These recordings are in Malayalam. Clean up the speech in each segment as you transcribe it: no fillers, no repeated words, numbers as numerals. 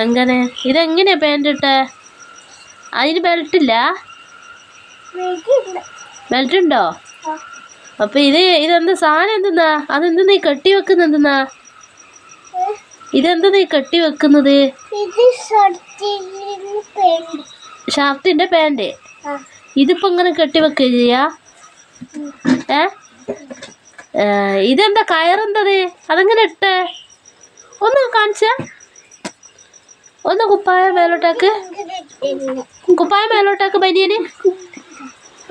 എങ്ങനെ ഇതെങ്ങനെയാ പാൻറ് ഇട്ടെ? അതിന് ബെൽറ്റ് ഇല്ല? ബെൽറ്റ് ഉണ്ടോ? അപ്പൊ ഇതെന്താ സാധനം? എന്തെന്നാ അതെന്താ നീ കെട്ടി വെക്കുന്ന? എന്തെന്നാ ഇതെന്താ നീ കെട്ടി വെക്കുന്നത്? ഷർട്ടിന്റെ പാൻറ്. ഇതിപ്പോ ഇങ്ങനെ കെട്ടി വെക്കുക ചെയ്യാ? ഇതെന്താ കയറെന്തത്? അതെങ്ങനെ ഇട്ടേ? ഒന്ന് കാണിച്ച. ഒന്ന് കുപ്പായ മേലോട്ടാക്ക് ബനിയന്.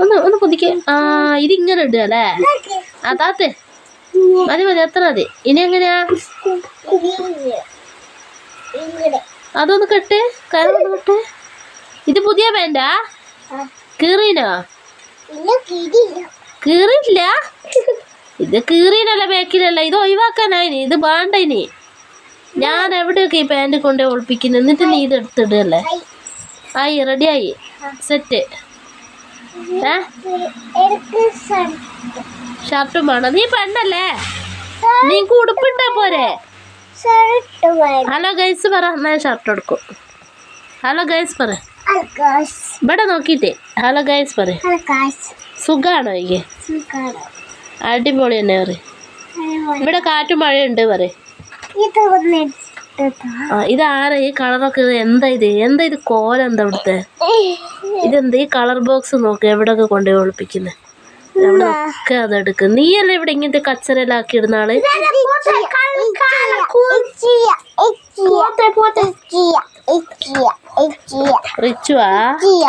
ഒന്ന് കുതിക്ക്. ഇതിങ്ങനെ ഇടുക അല്ലേ? അതാത്ത് മതി എത്ര മതി. ഇനി എങ്ങനെയാ? അതൊന്ന് കെട്ട്, കയറൊന്ന് കെട്ട്. ഇത് പുതിയ പാൻറ്റാ? കീറീനോ? കീറിയില്ല. ഇത് കീറീനല്ല, ബാക്കിലല്ല. ഇത് ഒഴിവാക്കാനായിനി. ഇത് വേണ്ട. ഇനി ഞാൻ എവിടെയൊക്കെ ഈ പാൻറ് കൊണ്ട് ഒളിപ്പിക്കുന്നു. എന്നിട്ട് നീ ഇത് എടുത്തിടല്ലേ? ആയി, റെഡിയായി, സെറ്റ്. ഷർട്ടും വേണം. നീ പെണ്ണല്ലേ? നീക്ക് ഉടുപ്പിട്ടാ പോരെ? ഹലോ ഗൈസ് പറ. ഞാൻ ഷർട്ട് എടുക്കും. ഹലോ ഗൈസ് പറ. ഇവിടെ നോക്കിട്ടേ ഹലോ ഗൈസ് പറ. സുഖാണോ? എനിക്ക് അടിപൊളി തന്നെ പറ. ഇവിടെ കാറ്റും മഴയുണ്ട് പറ. ഇതാരാ ഈ കളറൊക്കെ? എന്താ ഇത് കോല? എന്താ ഇവിടുത്തെ? ഇതെന്താ ഈ കളർ ബോക്സ്? നോക്ക് എവിടെയൊക്കെ കൊണ്ടുപോയി ഒളിപ്പിക്കുന്നത്. എവിടെയൊക്കെ അതെടുക്കും. നീയല്ലേ ഇവിടെ ഇങ്ങനത്തെ കച്ചറെല്ലാം ആക്കി ഇടുന്ന ആള്? റിച്ചുവാ?